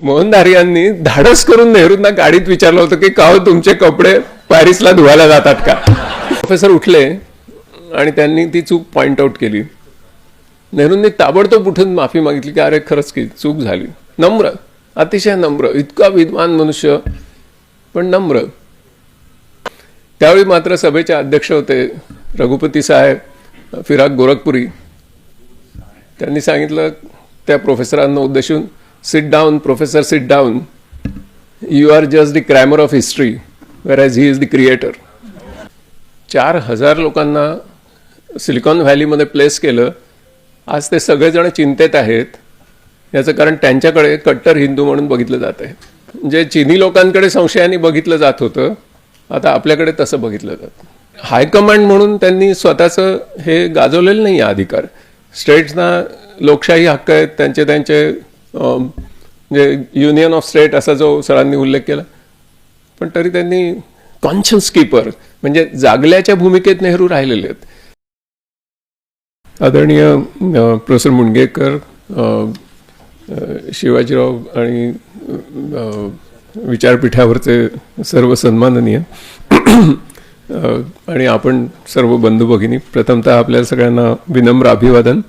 मोहनदार यांनी धाडस करून नेहरूंना गाडीत विचारलं होतं की का हो तुमचे कपडे पॅरिसला धुवायला जातात का. प्रोफेसर उठले आणि त्यांनी ती चूक पॉइंट आउट केली. नेहरूंनी ताबडतोब उठून माफी मागितली की अरे खरंच की चूक झाली. नम्र, अतिशय नम्र, इतका विद्वान मनुष्य पण नम्र. त्यावेळी मात्र सभेचे अध्यक्ष होते रघुपती साहेब फिराक गोरखपुरी. त्यांनी सांगितलं त्या प्रोफेसरांना उद्देशून, sit down professor, sit down. You are just the crammer of history whereas he is the creator. 4,000 लोकांना सिलिकॉन व्हॅलीमध्ये प्लेस केलं. आज ते सगळेजण चिंतेत आहेत. याचं कारण त्यांच्याकडे कट्टर हिंदू म्हणून बघितलं जात आहे. जे चीनी लोकांकडे संशयाने बघितलं जात होतं, आता आपल्याकडे तसं बघितलं जातं. हायकमांड म्हणून त्यांनी स्वतःचं हे गाजवलेलं नाही आहे अधिकार. स्टेट्सना लोकशाही हक्क आहेत, त्यांचे त्यांचे म्हणजे युनियन ऑफ स्टेट असा जो सरांनी उल्लेख केला, पण तरी त्यांनी कॉन्शियस कीपर म्हणजे जागल्याच्या भूमिकेत नेहरू राहिलेले आहेत. आदरणीय प्रोफेसर मुणगेकर, शिवाजीराव आणि विचारपीठावरचे सर्व सन्माननीय आणि आपण सर्व बंधू भगिनी, प्रथमतः आपल्या सगळ्यांना विनम्र अभिवादन.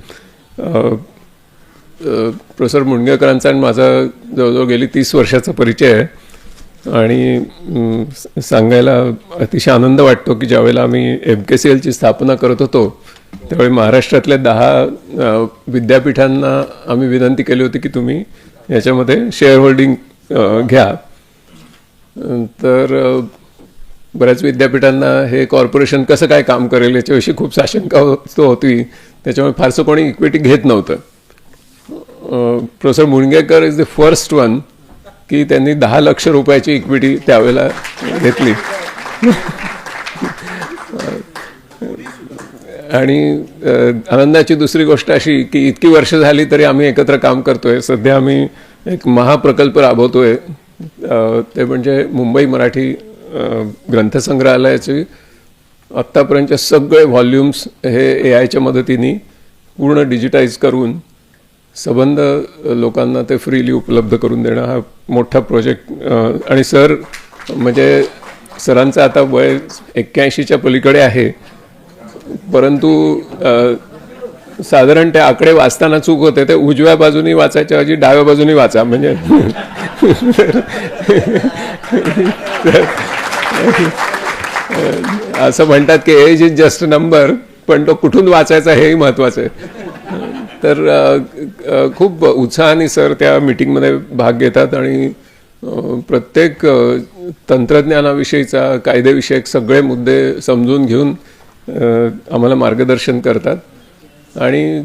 प्रोफेसर मुणगेकरांचा आणि माझा जवळजवळ गेली 30 वर्षाचा परिचय आहे आणि सांगायला अतिशय आनंद वाटतो की ज्यावेळेला आम्ही MKCLची स्थापना करत होतो त्यावेळी महाराष्ट्रातल्या 10 विद्यापीठांना आम्ही विनंती केली होती की तुम्ही याच्यामध्ये शेअर होल्डिंग घ्या. तर बऱ्याच विद्यापीठांना हे कॉर्पोरेशन कसं काय काम करेल याच्याविषयी खूप साशंका होती. त्याच्यामुळे फारसं कोणी इक्विटी घेत नव्हतं. Professor Mungekar is the first one की त्यांनी 10 लाख रुपयाची इक्विटी त्यावेळेला घेतली. आणि आनंदाची दुसरी गोष्ट अशी की इतकी वर्ष झाली तरी आम्ही एकत्र काम करतोय. सध्या आम्ही एक महाप्रकल्प राबवतोय, ते म्हणजे मुंबई मराठी ग्रंथसंग्रहालयाचे आत्तापर्यंतचे सगळे व्हॉल्यूम्स हे AIच्या मदतीने पूर्ण डिजिटाईज करून संबंध लोकांना ते फ्रीली उपलब्ध करून देणं हा मोठा प्रोजेक्ट. आणि सर म्हणजे सरांचं आता वय 81च्या पलीकडे आहे, परंतु साधारण ते आकडे वाचताना चूक होते. ते उजव्या बाजूनी वाचायच्या ऐवजी डाव्या बाजूनी वाचा म्हणजे असं म्हणतात की एज इज जस्ट नंबर, पण तो कुठून वाचायचा हेही महत्त्वाचं आहे. तर खूप उत्साहाने सर त्या मीटिंगमध्ये भाग घेतात आणि प्रत्येक तंत्रज्ञानाविषयीचा कायदेविषयक सगळे मुद्दे समजून घेऊन आम्हाला मार्गदर्शन करतात. आणि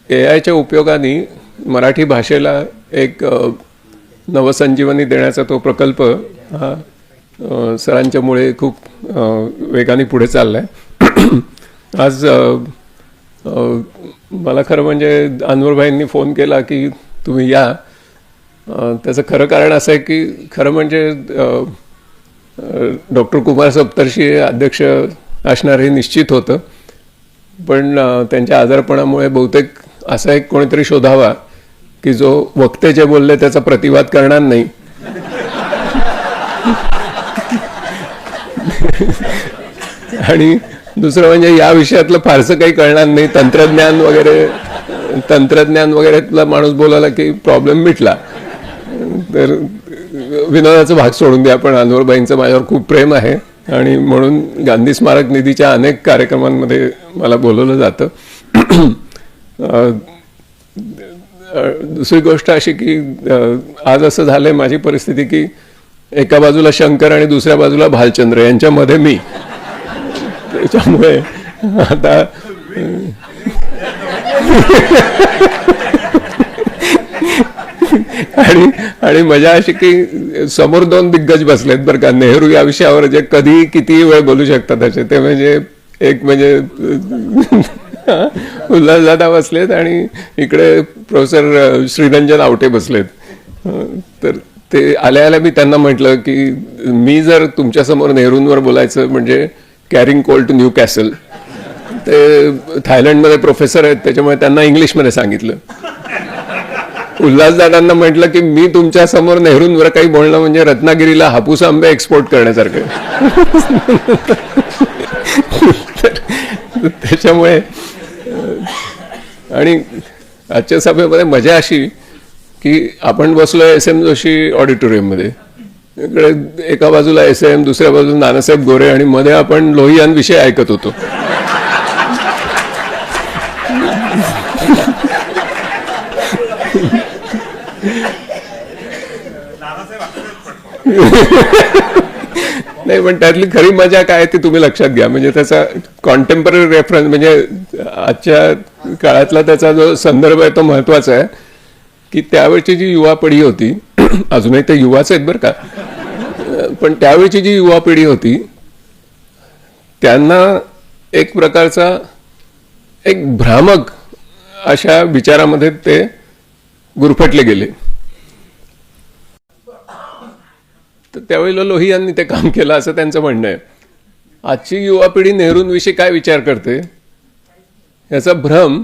AIच्या उपयोगाने मराठी भाषेला एक नवसंजीवनी देण्याचा तो प्रकल्प हा सरांच्यामुळे खूप वेगाने पुढे चालला आहे. आज मला खरं म्हणजे अनवरभाईंनी फोन केला की तुम्ही या. त्याचं खरं कारण असं आहे की खरं म्हणजे डॉक्टर कुमार सप्तर्षी अध्यक्ष असणार हे निश्चित होतं, पण त्यांच्या आजारपणामुळे बहुतेक असा एक कोणीतरी शोधावा की जो वक्ते जे बोलले त्याचा प्रतिवाद करणार नाही. आणि दुसरं म्हणजे या विषयातलं फारसं काही कळणार नाही. तंत्रज्ञान वगैरेतला माणूस बोलायला की प्रॉब्लेम मिटला. तर विनोदाचा भाग सोडून द्या, पण अनवरबाईंचं माझ्यावर खूप प्रेम आहे आणि म्हणून गांधी स्मारक निधीच्या अनेक कार्यक्रमांमध्ये मला बोलवलं जातं. दुसरी गोष्ट अशी की आज असं झालंय माझी परिस्थिती की एका बाजूला शंकर आणि दुसऱ्या बाजूला भालचंद्र यांच्यामध्ये मी. त्याच्यामुळे आता आणि मजा अशी की समोर 2 दिग्गज बसलेत बरं का. नेहरू या विषयावर जे कधी कितीही वेळ बोलू शकतात असे, ते म्हणजे एक म्हणजे उल्हासदादा बसलेत आणि इकडे प्रोफेसर श्रीरंजन आवटे बसलेत. तर ते आल्या आल्या मी त्यांना म्हटलं की मी जर तुमच्यासमोर नेहरूंवर बोलायचं म्हणजे carrying coal to Newcastle. ते थायलंडमध्ये प्रोफेसर आहेत, त्याच्यामुळे त्यांना इंग्लिशमध्ये सांगितलं. उल्हासदादांना म्हटलं की मी तुमच्या समोर नेहरूंवर काही बोलणं म्हणजे रत्नागिरीला हापूस आंबे एक्सपोर्ट करण्यासारखं. त्याच्यामुळे आणि आजच्या सभेमध्ये मजा अशी की आपण बसलोय SM जोशी ऑडिटोरियममध्ये. इकडे एका बाजूला SM, दुसऱ्या बाजूला नानासाहेब गोरे आणि मध्ये आपण लोहियांविषयी ऐकत होतो. नाही, पण त्यातली खरी मजा काय ती तुम्ही लक्षात घ्या. म्हणजे त्याचा कॉन्टेम्पररी रेफरन्स म्हणजे आजच्या काळातला त्याचा जो संदर्भ आहे तो महत्वाचा आहे की त्यावेळची जी युवा पिढी होती, अजूनही ते युवाच आहेत बरं का, पण त्यावेळची जी युवा पिढी होती त्यांना एक प्रकारचा एक भ्रामक अशा विचारामध्ये ते गुरफटले गेले. तर त्यावेळेला लोही यांनी ते काम केलं असं त्यांचं म्हणणं आहे. आजची युवा पिढी नेहरूंविषयी काय विचार करते याचा भ्रम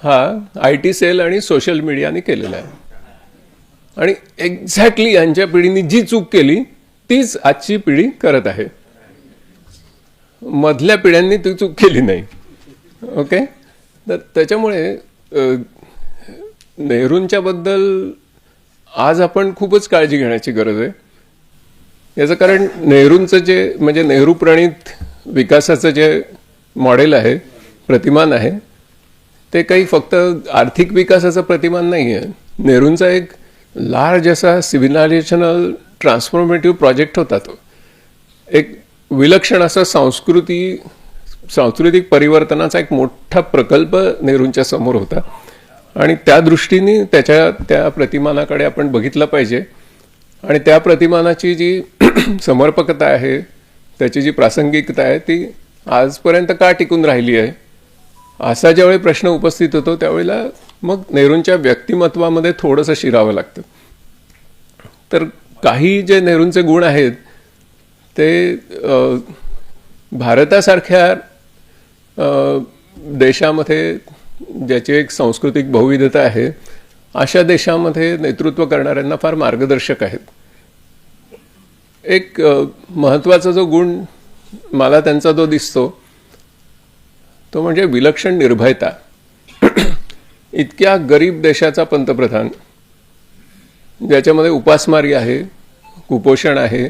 हा IT सेल आणि सोशल मीडियाने केलेला आहे. आणि एक्झॅक्टली यांच्या पिढीने जी चूक केली तीच आजची पिढी करत आहे. मधल्या पिढ्यांनी ती चूक केली नाही. ओके, तर त्याच्यामुळे नेहरूंच्या बद्दल आज आपण खूपच काळजी घेण्याची गरज आहे. याचं कारण नेहरूंचं जे म्हणजे नेहरू प्रणित विकासाचं जे मॉडेल आहे, प्रतिमान आहे, ते काही फक्त आर्थिक विकासाचं प्रतिमान नाही आहे. नेहरूंचा एक लार्ज असा सिव्हिलायझेशनल ट्रान्सफॉर्मेटिव्ह प्रोजेक्ट होता. तो एक विलक्षण असा सांस्कृतिक परिवर्तनाचा एक मोठा प्रकल्प नेहरूंच्या समोर होता. आणि त्या दृष्टीने त्या प्रतिमानाकडे आपण बघितलं पाहिजे. आणि त्या प्रतिमानाची जी समर्पकता आहे, त्याची जी प्रासंगिकता आहे, ती आजपर्यंत का टिकून राहिली आहे असा ज्यावेळी प्रश्न उपस्थित होतो त्यावेळेला मग नेहरूंच्या व्यक्तिमत्वामध्ये थोडंसं शिरावं लागतं. तर काही जे नेहरूंचे गुण आहेत ते भारतासारख्या देशामध्ये ज्याची एक सांस्कृतिक बहुविधता आहे अशा देशामध्ये नेतृत्व करणाऱ्यांना फार मार्गदर्शक आहेत. एक महत्त्वाचा जो गुण मला त्यांचा जो दिसतो तो म्हणजे विलक्षण निर्भयता. इतक्या गरीब देशाचा पंतप्रधान ज्याच्यामध्ये उपासमारी आहे, कुपोषण आहे,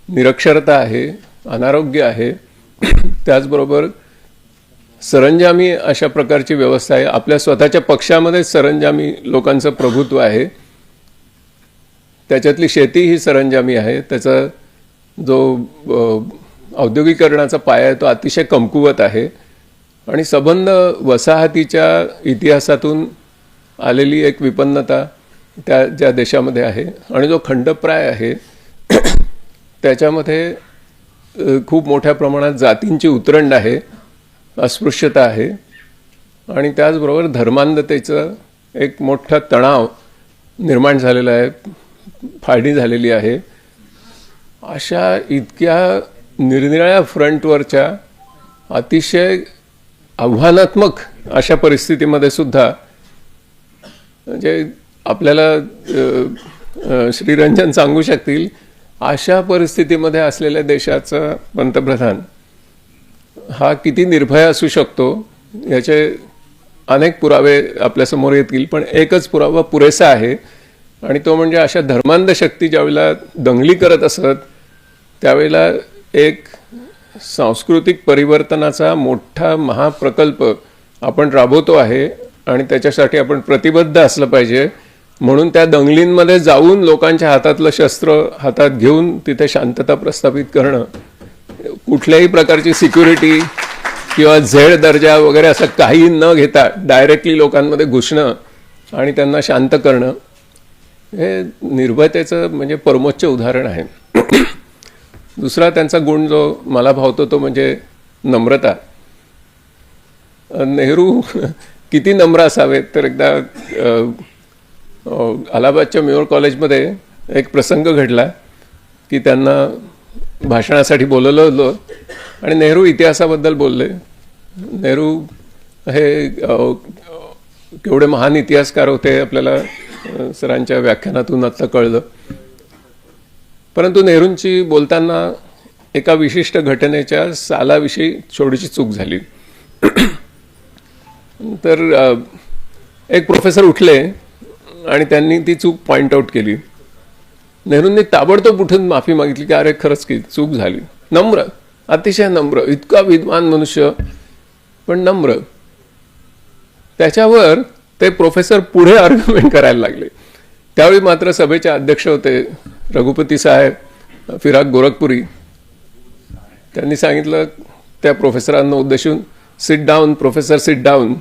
निरक्षरता आहे, अनारोग्य आहे, त्याचबरोबर सरंजामी अशा प्रकारची व्यवस्था आहे. आपल्या स्वतःच्या पक्षामध्ये सरंजामी लोकांचं प्रभुत्व आहे. त्याच्यातली शेती ही सरंजामी आहे. त्याचा जो औद्योगिकरणाचा पाया आहे तो अतिशय कमकुवत आहे. आणि सबंध वसाहतीच्या इतिहासातून आलेली एक विपन्नता त्या ज्या देशामध्ये आहे आणि जो खंडप्राय आहे त्याच्यामध्ये खूप मोठ्या प्रमाणात जातींची उतरंड आहे, अस्पृश्यता आहे आणि त्याचबरोबर धर्मांधतेचं एक मोठा तणाव निर्माण झालेला आहे, फाळणी झालेली आहे. अशा इतक्या निरनिराळ्या फ्रंटवरच्या अतिशय आव्हानात्मक अशा परिस्थितीमध्ये सुद्धा म्हणजे आपल्याला श्रीरंजन सांगू शकतील अशा परिस्थितीमध्ये असलेल्या देशाचा पंतप्रधान हा किती निर्भय असू शकतो याचे अनेक पुरावे आपल्यासमोर येतील. पण एकच पुरावा पुरेसा आहे आणि तो म्हणजे अशा धर्मांध शक्ती ज्यावेळेला दंगली करत असत त्यावेळेला एक सांस्कृतिक परिवर्तनाचा मोठा महाप्रकल्प आपण राबवतो आहे आणि त्याच्यासाठी आपण प्रतिबद्ध असलं पाहिजे. म्हणून त्या दंगलींमध्ये जाऊन लोकांच्या हातातलं शस्त्र हातात घेऊन तिथे शांतता प्रस्थापित करणं, कुठल्याही प्रकारची सिक्युरिटी किंवा झेड दर्जा वगैरे असं काही न घेता डायरेक्टली लोकांमध्ये घुसणं आणि त्यांना शांत करणं हे निर्भयतेचं म्हणजे परमोच्च उदाहरण आहे. दुसरा त्यांचा गुण जो मला भावतो तो म्हणजे नम्रता. नेहरू किती नम्र असावेत तर एकदा अलाहाबादच्या मेयोर कॉलेजमध्ये एक प्रसंग घडला की त्यांना भाषणासाठी बोलवलं होतं आणि नेहरू इतिहासाबद्दल बोलले. नेहरू हे केवढे महान इतिहासकार होते आपल्याला सरांच्या व्याख्यानातून आता कळलं. परंतु नेहरूंची बोलताना एका विशिष्ट घटनेच्या सालाविषयी थोडीशी चूक झाली. तर एक प्रोफेसर उठले आणि त्यांनी ती चूक पॉइंट आउट केली. नेहरूंनी ताबडतोब उठून माफी मागितली की अरे खरंच की चूक झाली. नम्र, अतिशय नम्र, इतका विद्वान मनुष्य पण नम्र. त्याच्यावर ते प्रोफेसर पुढे आर्ग्युमेंट करायला लागले. त्यावेळी मात्र सभेचे अध्यक्ष होते रघुपती साहेब फिराक गोरखपुरी. त्यांनी सांगितलं त्या प्रोफेसरांना उद्देशून, sit down professor, sit down.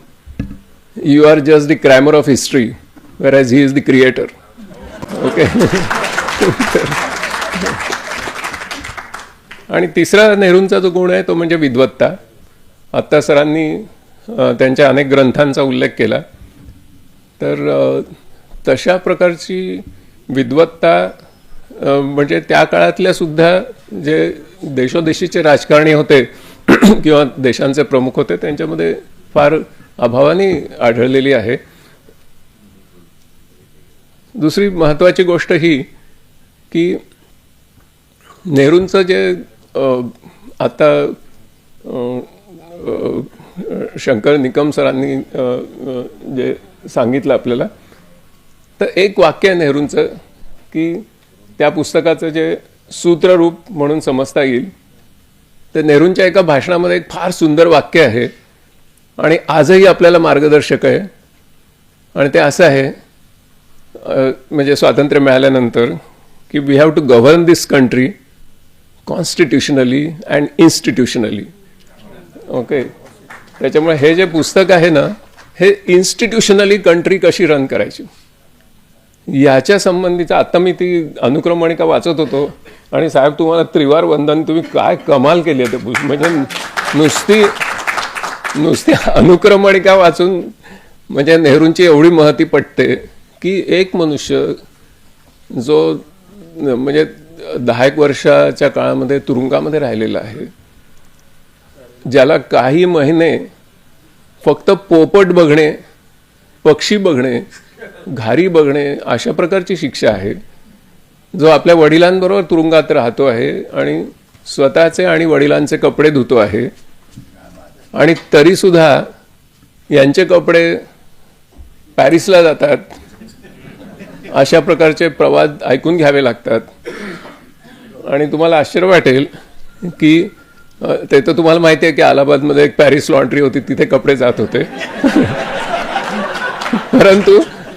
You are just the crammer of history whereas he is the creator. Okay. आणि तिसरा नेहरूंचा जो गुण आहे तो म्हणजे विद्वत्ता. आत्ता सरांनी त्यांच्या अनेक ग्रंथांचा उल्लेख केला. तर तशा प्रकारची विद्वत्ता म्हणजे त्या काळातल्या सुद्धा जे देशोदेशीचे राजकारणी होते किंवा देशांचे प्रमुख होते त्यांच्यामध्ये फार अभावाने आढळलेली आहे. दुसरी महत्त्वाची गोष्ट ही की नेहरूंचं जे आता शंकर निकम सरांनी जे सांगितलं आपल्याला, तर एक वाक्य आहे नेहरूंचं की त्या पुस्तकाचं जे सूत्ररूप म्हणून समजता येईल. तर नेहरूंच्या एका भाषणामध्ये एक फार सुंदर वाक्य आहे आणि आजही आपल्याला मार्गदर्शक आहे. आणि ते असं आहे, म्हणजे स्वातंत्र्य मिळाल्यानंतर, की we have to govern this country constitutionally and institutionally. Okay. त्याच्यामुळे हे जे पुस्तक आहे ना, हे इन्स्टिट्युशनली कंट्री कशी रन करायची याच्या संबंधीचं. आता मी ती अनुक्रमणिका वाचत होतो आणि साहेब तुम्हाला त्रिवार वंदन, तुम्ही काय कमाल केली आहे ते. म्हणजे नुसती अनुक्रमणिका वाचून म्हणजे नेहरूंची एवढी महती पटते की एक मनुष्य जो म्हणजे 10 वर्षाच्या काळामध्ये तुरुंगामध्ये राहिलेला आहे, ज्याला काही महिने फक्त पोपट बघणे, पक्षी बघणे, घारी बघणे अशा प्रकारची शिक्षा आहे, जो आपल्या वडिलांबरोबर तुरुंगात राहतो आहे आणि स्वतःचे आणि वडिलांचे कपडे धुतो आहे, आणि तरीसुद्धा यांचे कपडे पॅरिसला जातात, अशा प्रकारचे प्रवाद ऐकून घ्यावे लागतात. आणि तुम्हाला आश्चर्य वाटेल की ते तर तुम्हाला माहिती आहे की अलाहाबादमध्ये एक पॅरिस लॉन्ड्री होती, तिथे कपडे जात होते.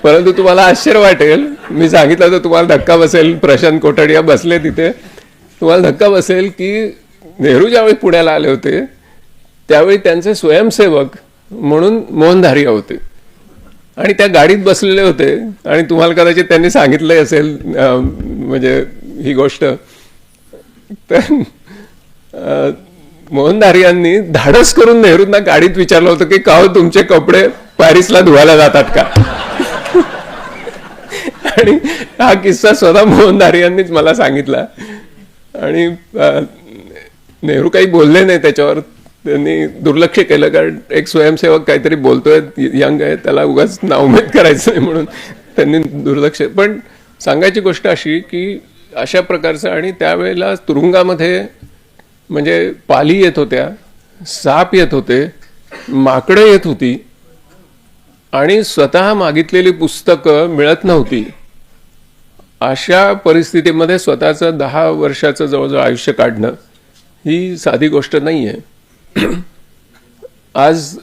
परंतु तुम्हाला आश्चर्य वाटेल, मी सांगितलं तर तुम्हाला धक्का बसेल. प्रशांत कोटडिया बसले तिथे, तुम्हाला धक्का बसेल की नेहरू ज्यावेळी पुण्याला आले होते त्यावेळी त्यांचे स्वयंसेवक म्हणून मोहनधारिया होते आणि त्या गाडीत बसलेले होते. आणि तुम्हाला कदाचित त्यांनी सांगितलं असेल म्हणजे ही गोष्ट. तर मोहनधारियांनी धाडस करून नेहरूंना गाडीत विचारलं होतं की का हो तुमचे कपडे पॅरिसला धुवायला जातात का. आणि हा किस्सा स्वतः मोहनधारियांनीच मला सांगितला. आणि नेहरू काही बोलले नाही त्याच्यावर, त्यांनी दुर्लक्ष केलं. कारण एक स्वयंसेवक काहीतरी बोलतोय, यंग आहे, त्याला उगाच नाउमेद करायचं नाही म्हणून त्यांनी दुर्लक्ष. पण सांगायची गोष्ट अशी की अशा प्रकारचं, आणि त्यावेळेला तुरुंगामध्ये म्हणजे पाली येत होत्या, साप येत होते, माकडं येत होती, आणि स्वतः मागितलेली पुस्तकं मिळत नव्हती. अशा परिस्थितीमध्ये स्वतःचं 10 वर्षाचं जवळजवळ आयुष्य काढणं ही साधी गोष्ट नाही आहे. आज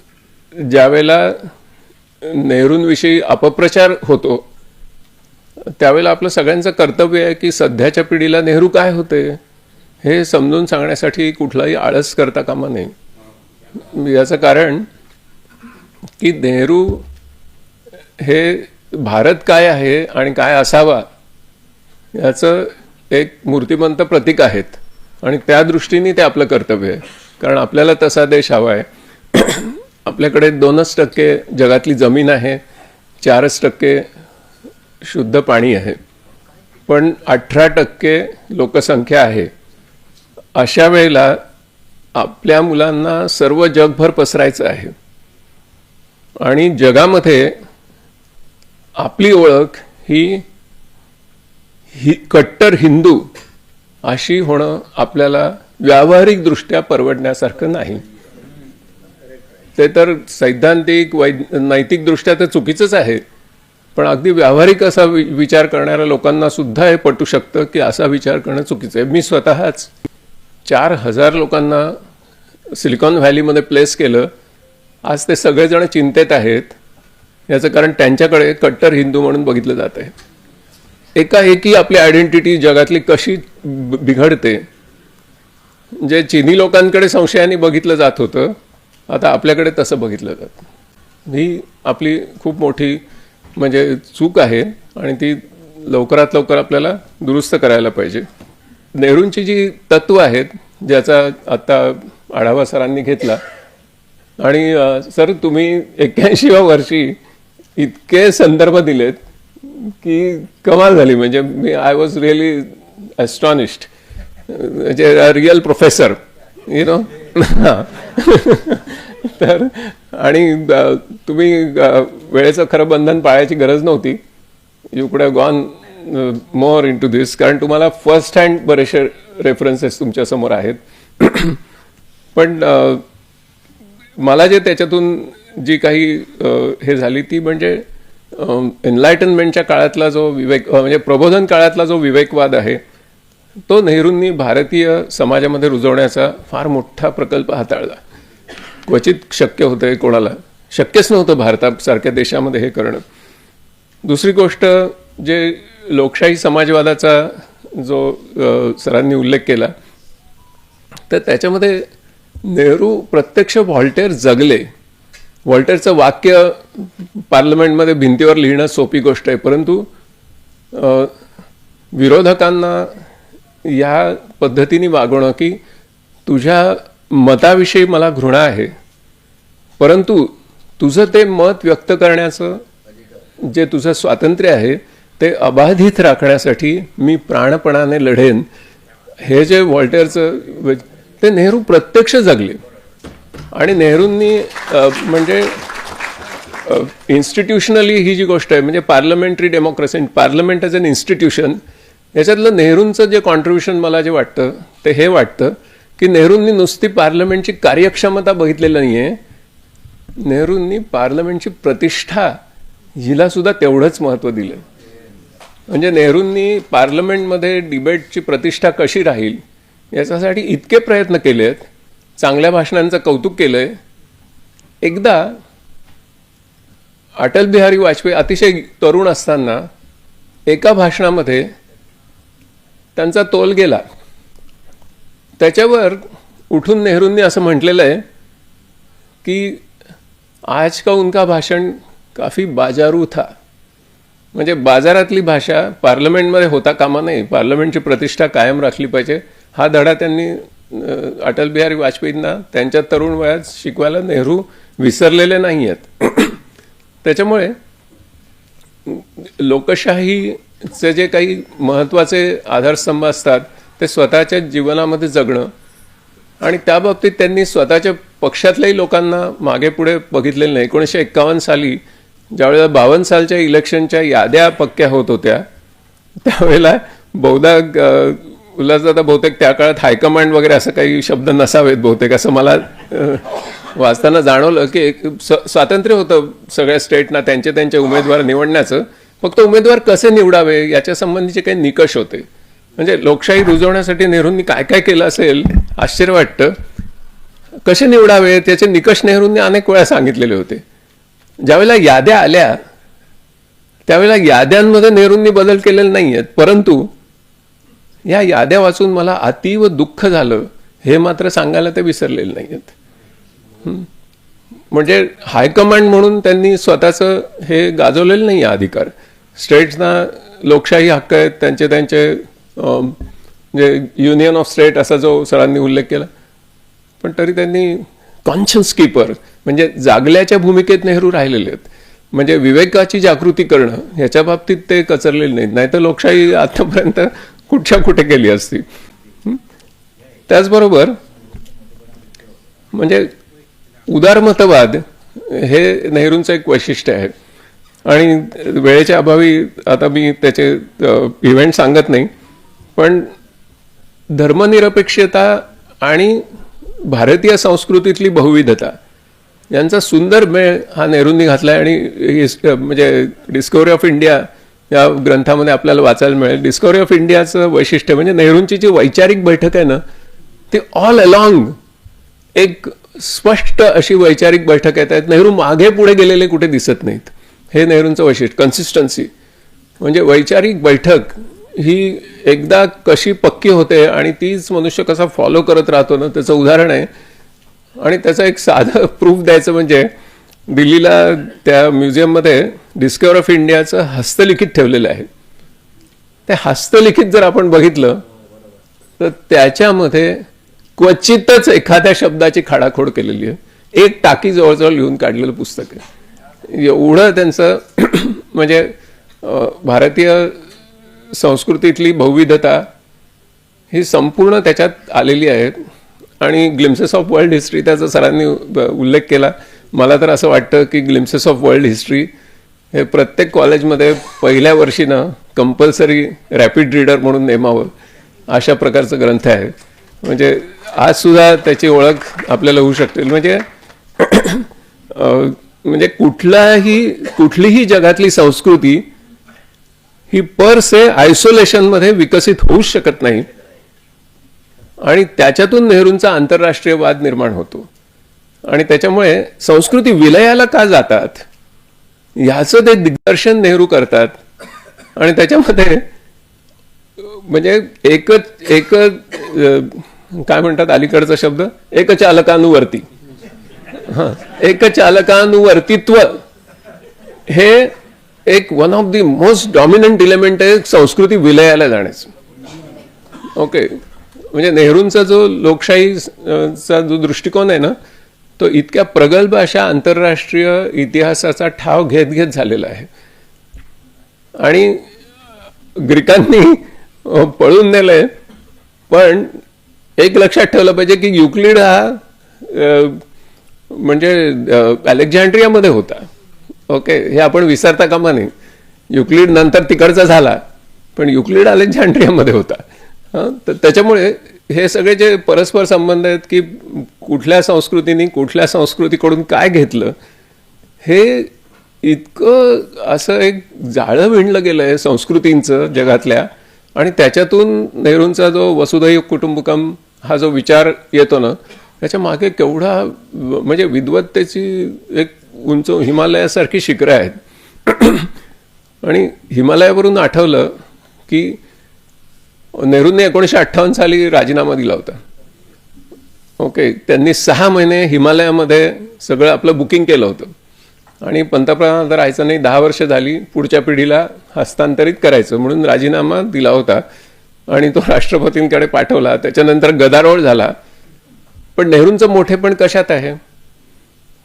ज्यावेळेला नेहरूंविषयी अपप्रचार होतो त्यावेळेला आपलं सगळ्यांचं कर्तव्य आहे की सध्याच्या पिढीला नेहरू काय होते हे समजून सांगण्यासाठी कुठलाही आळस करता कामा नये. याचं कारण की नेहरू हे भारत काय आहे आणि काय असावा याचं एक मूर्तिमंत प्रतीक आहेत, आणि त्या दृष्टीने ते आपलं कर्तव्य आहे. कारण आपल्याला तसा देश हवा आहे. आपल्याकडे 2% जगातली जमीन आहे, 4% शुद्ध पाणी आहे, पण 18% लोकसंख्या आहे. अशा वेळेला आपल्या मुलांना सर्व जगभर पसरायचं आहे, आणि जगामध्ये आपली ओळख ही कट्टर हिंदू अशी होणं आपल्याला व्यावहारिकदृष्ट्या परवडण्यासारखं नाही. ते तर सैद्धांतिक नैतिकदृष्ट्या तर चुकीचंच आहे, पण अगदी व्यावहारिक असा विचार करणाऱ्या लोकांना सुद्धा हे पटू शकतं की असा विचार करणं चुकीचं आहे. मी स्वतःच 4,000 लोकांना सिलिकॉन व्हॅलीमध्ये प्लेस केलं. आज ते सगळेजण चिंतेत आहेत. याचं कारण त्यांच्याकडे कट्टर हिंदू म्हणून बघितलं जात आहे. एकाएकी आपली आयडेंटिटी जगातली कशी बिघडते. जे चिनी लोकांकडे संशयाने बघितलं जात होतं, आता आपल्याकडे तसं बघितलं जातं. ही आपली खूप मोठी म्हणजे चूक आहे आणि ती लवकरात लवकर आपल्याला दुरुस्त करायला पाहिजे. नेहरूंची जी तत्त्व आहेत ज्याचा आता आढावा सरांनी घेतला, आणि सर तुम्ही 81व्या वर्षी इतके संदर्भ दिलेत की कमाल झाली. म्हणजे मी आय वॉज रिअली ॲस्टॉनिश्ड. म्हणजे रिअल प्रोफेसर यु नो. तर आणि तुम्ही वेळेचं खरं बंधन पाळायची गरज नव्हती. You could have gone more into this, कारण तुम्हाला फर्स्ट हँड बरेचसे रेफरन्सेस तुमच्यासमोर आहेत. पण मला जे त्याच्यातून जी काही हे झाली ती म्हणजे एनलायटनमेंटच्या काळातला जो विवेक, म्हणजे प्रबोधन काळातला जो विवेकवाद आहे, तो नेहरूंनी भारतीय समाजामध्ये रुजवण्याचा फार मोठा प्रकल्प हाताळला. क्वचित शक्य होतं, कोणाला शक्यच नव्हतं भारतासारख्या देशामध्ये हे करणं. दुसरी गोष्ट, जे लोकशाही समाजवादाचा जो सरांनी उल्लेख केला, तर त्याच्यामध्ये नेहरू प्रत्यक्ष व्हॉल्टेअर जगले. व्हॉल्टेअरचं वाक्य पार्लमेंटमध्ये भिंतीवर लिहिणं सोपी गोष्ट आहे, परंतु विरोधकांना या पद्धतीने वागवणं की तुझ्या मताविषयी मला घृणा आहे, परंतु तुझं ते मत व्यक्त करण्याचं जे तुझं स्वातंत्र्य आहे ते अबाधित राखण्यासाठी मी प्राणपणाने लढेन, हे जे व्हॉल्टेअरचं ते नेहरू प्रत्यक्ष जगले. आणि नेहरूंनी म्हणजे इन्स्टिट्यूशनली ही जी गोष्ट आहे, म्हणजे parliamentary democracy, parliament as an institution, याच्यातलं नेहरूंचं जे कॉन्ट्रीब्युशन मला जे वाटतं ते हे वाटतं की नेहरूंनी नुसती पार्लमेंटची कार्यक्षमता बघितलेली नाही आहे, नेहरूंनी पार्लमेंटची प्रतिष्ठा हिला सुद्धा तेवढंच महत्त्व दिलं. म्हणजे नेहरूंनी पार्लमेंटमध्ये डिबेटची प्रतिष्ठा कशी राहील याच्यासाठी इतके प्रयत्न केले आहेत. चांगल्या भाषणांचं कौतुक केलं आहे. एकदा अटल बिहारी वाजपेयी अतिशय तरुण असताना एका भाषणामध्ये त्यांचा तोल गेला. त्याच्यावर उठून नेहरूंनी असं म्हटलेलं आहे की आज का उनका भाषण काफी बाजारू था. म्हणजे बाजारातली भाषा पार्लमेंटमध्ये होता कामा नये, पार्लमेंटची प्रतिष्ठा कायम राखली पाहिजे, हा धडा त्यांनी अटल बिहारी वाजपेयींना त्यांच्या तरुण वयात शिकवायला नेहरू विसरलेले नाही आहेत. त्याच्यामुळे लोकशाहीचे जे काही महत्त्वाचे आधारस्तंभ असतात ते स्वतःच्या जीवनामध्ये जगणं, आणि त्या बाबतीत त्यांनी स्वतःच्या पक्षातल्याही लोकांना मागे पुढे बघितलेलं नाही. 1951 साली ज्यावेळेला 52 सालच्या इलेक्शनच्या याद्या पक्क्या होत होत्या, त्यावेळेला बहुधा उल्हासदादा बहुतेक त्या काळात हायकमांड वगैरे असं काही शब्द नसावेत बहुतेक, असं मला वाचताना जाणवलं की एक स्वातंत्र्य होतं सगळ्या स्टेटना त्यांचे उमेदवार निवडण्याचं, फक्त उमेदवार कसे निवडावे याच्या संबंधीचे काही निकष होते. म्हणजे लोकशाही रुजवण्यासाठी नेहरूंनी काय काय केलं असेल आश्चर्य वाटतं. कसे निवडावे त्याचे निकष नेहरूंनी अनेक वेळा सांगितलेले होते. ज्यावेळेला याद्या आल्या त्यावेळेला याद्यांमध्ये नेहरूंनी बदल केलेले नाही आहेत, परंतु या याद्या वाचून मला अतीव दुःख झालं हे मात्र सांगायला ते विसरलेले नाही आहेत. म्हणजे हायकमांड म्हणून त्यांनी स्वतःचं हे गाजवलेलं नाही आहे अधिकार. स्टेट्सना लोकशाही हक्क आहेत, त्यांचे म्हणजे युनियन ऑफ स्टेट असा जो सरांनी उल्लेख केला, पण तरी त्यांनी कॉन्शियस कीपर म्हणजे जागल्याच्या भूमिकेत नेहरू राहिलेले आहेत. म्हणजे विवेकाची जागृती करणं ह्याच्या बाबतीत ते कचरलेले नाहीत, नाही तर लोकशाही आतापर्यंत कुठच्या कुठे गेली असती. त्याचबरोबर म्हणजे उदारमतवाद हे नेहरूंचं एक वैशिष्ट्य आहे. आणि वेळेच्या अभावी आता मी त्याचे इव्हेंट सांगत नाही, पण धर्मनिरपेक्षता आणि भारतीय संस्कृतीतली बहुविधता यांचा सुंदर मेळ हा नेहरूंनी घातला आहे. आणि म्हणजे डिस्कव्हरी ऑफ इंडिया या ग्रंथामध्ये आपल्याला वाचायला मिळेल. डिस्कव्हरी ऑफ इंडियाचं वैशिष्ट्य म्हणजे नेहरूंची जी वैचारिक बैठक आहे ना, ती ऑल अलॉंग एक स्पष्ट अशी वैचारिक बैठक येत आहेत. नेहरू मागे पुढे गेलेले कुठे दिसत नाहीत. हे नेहरूंचं वैशिष्ट्य, कन्सिस्टन्सी. म्हणजे वैचारिक बैठक ही एकदा कशी पक्की होते आणि तीच मनुष्य कसा फॉलो करत राहतो ना, त्याचं उदाहरण आहे. आणि त्याचं एक साधं प्रूफ द्यायचं म्हणजे दिल्लीला त्या म्युझियममध्ये डिस्कव्हरी ऑफ इंडियाचं हस्तलिखित ठेवलेलं आहे. ते हस्तलिखित जर आपण बघितलं तर त्याच्यामध्ये क्वचितच एखाद्या शब्दाची खाडाखोड केलेली आहे. एक टाकी जवळजवळ लिहून काढलेलं पुस्तक आहे. एवढं त्यांचं म्हणजे भारतीय संस्कृतीतली बहुविधता ही संपूर्ण त्याच्यात आलेली आहे. आणि ग्लिम्सेस ऑफ वर्ल्ड हिस्ट्री त्याचा सरांनी उल्लेख केला. मला तर असं वाटतं की ग्लिम्सेस ऑफ वर्ल्ड हिस्ट्री हे प्रत्येक कॉलेजमध्ये पहिल्या वर्षीनं कंपल्सरी रॅपिड रीडर म्हणून नेमावं अशा प्रकारचं ग्रंथ आहे. म्हणजे आजसुद्धा त्याची ओळख आपल्याला होऊ शकते. म्हणजे कुठलीही जगातली संस्कृती ही पर से आयसोलेशनमध्ये विकसित होऊच शकत नाही. आणि त्याच्यातून नेहरूंचा आंतरराष्ट्रीय वाद निर्माण होतो. आणि त्याच्यामुळे संस्कृती विलयाला का जातात ह्याचं ते दिग्दर्शन नेहरू करतात. आणि त्याच्यामध्ये म्हणजे एक काय म्हणतात अलीकडचा शब्द, एकचालकानुवर्ती. एकचालकानुवर्तित्व हे एक one of the most dominant element आहे संस्कृती विलयाला जाण्याचं. ओके, म्हणजे नेहरूंचा जो लोकशाहीचा जो दृष्टिकोन आहे ना, तो इतक्या प्रगल्भ अशा आंतरराष्ट्रीय इतिहासाचा ठाव घेत घेत झालेला आहे. आणि ग्रीकांनी पळून नेलंय, पण एक लक्षात ठेवलं पाहिजे की युक्लिड हा म्हणजे अलेक्झांड्रियामध्ये होता. ओके, हे आपण विसरता कामा नये. युक्लिड नंतर तिकडचा झाला, पण युक्लिड अलेक्झांड्रियामध्ये होता. तर त्याच्यामुळे हे सगळे जे परस्पर संबंध आहेत की कुठल्या संस्कृतीने कुठल्या संस्कृतीकडून काय घेतलं, हे इतकं असं एक जाळं विणलं गेलं आहे संस्कृतींचं जगातल्या. आणि त्याच्यातून नेहरूंचा जो वसुधैव कुटुंबकम हा जो विचार येतो ना, त्याच्या मागे केवढा म्हणजे विद्वत्तेची एक उंच हिमालयासारखी शिखरं आहेत. आणि हिमालयावरून आठवलं की नेहरूंनी 1958 साली राजीनामा दिला होता. ओके, त्यांनी 6 महिने हिमालयामध्ये सगळं आपलं बुकिंग केलं होतं. आणि पंतप्रधान राहायचं नाही, 10 वर्ष झाली, पुढच्या पिढीला हस्तांतरित करायचं म्हणून राजीनामा दिला होता. आणि तो राष्ट्रपतींकडे पाठवला. त्याच्यानंतर गदारोळ झाला. पण नेहरूंचं मोठेपण कशात आहे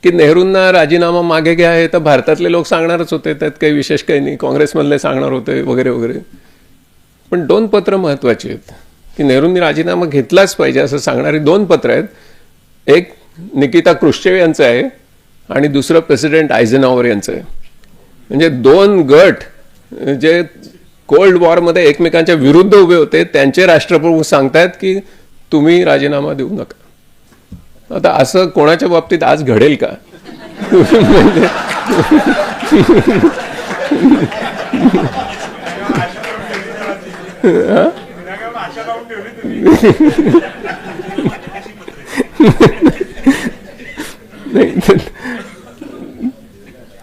की नेहरूंना राजीनामा मागे घ्या हे तर भारतातले लोक सांगणारच होते, त्यात काही विशेष काही नाही, काँग्रेसमधले सांगणार होते वगैरे वगैरे. पण 2 पत्र महत्त्वाची आहेत की नेहरूंनी राजीनामा घेतलाच पाहिजे असं सांगणारी 2 पत्र आहेत. एक निकिता क्रुश्चेव यांचं आहे आणि दुसरं प्रेसिडेंट आयझेनहॉवर यांचं आहे. म्हणजे 2 गट जे कोल्ड वॉरमध्ये एकमेकांच्या विरुद्ध उभे होते, त्यांचे राष्ट्रप्रमुख सांगतायत की तुम्ही राजीनामा देऊ नका. आता असं कोणाच्या बाबतीत आज घडेल का? म्हणजे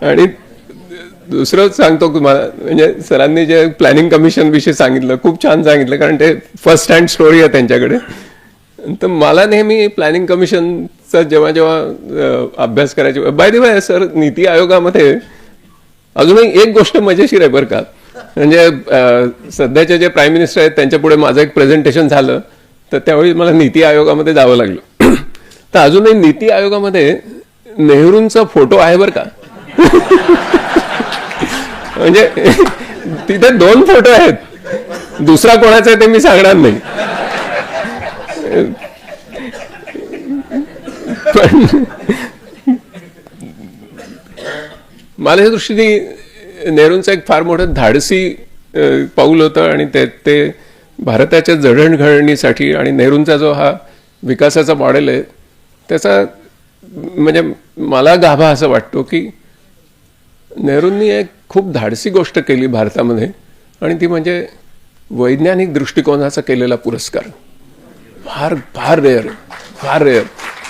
आणि दुसरं सांगतो तुम्हाला, म्हणजे सरांनी जे प्लॅनिंग कमिशन विषयी सांगितलं खूप छान सांगितलं, कारण ते फर्स्ट हँड स्टोरी आहे त्यांच्याकडे. तर मला नेहमी प्लॅनिंग कमिशनचा जेव्हा जेव्हा अभ्यास करायची, बाय द वे सर, नीती आयोगामध्ये अजूनही एक गोष्ट मजेशीर आहे बरं का. म्हणजे सध्याचे जे प्राईम मिनिस्टर आहेत त्यांच्या पुढे माझं एक प्रेझेंटेशन झालं, तर त्यावेळी मला नीती आयोगामध्ये जावं लागलं. तर अजूनही नीती आयोगामध्ये नेहरूंचा फोटो आहे बरं का. म्हणजे तिथे 2 फोटो आहेत, दुसरा कोणाचा आहे ते मी सांगणार नाही. पण माझ्या दृष्टीने नेहरूंचं एक फार मोठं धाडसी पाऊल होतं आणि ते भारताच्या जडणघडणीसाठी आणि नेहरूंचा जो हा विकासाचा मॉडेल आहे त्याचा म्हणजे मला गाभा असं वाटतो की नेहरूंनी एक खूप धाडसी गोष्ट केली भारतामध्ये आणि ती म्हणजे वैज्ञानिक दृष्टिकोनाचा केलेला पुरस्कार. फार फार रेअर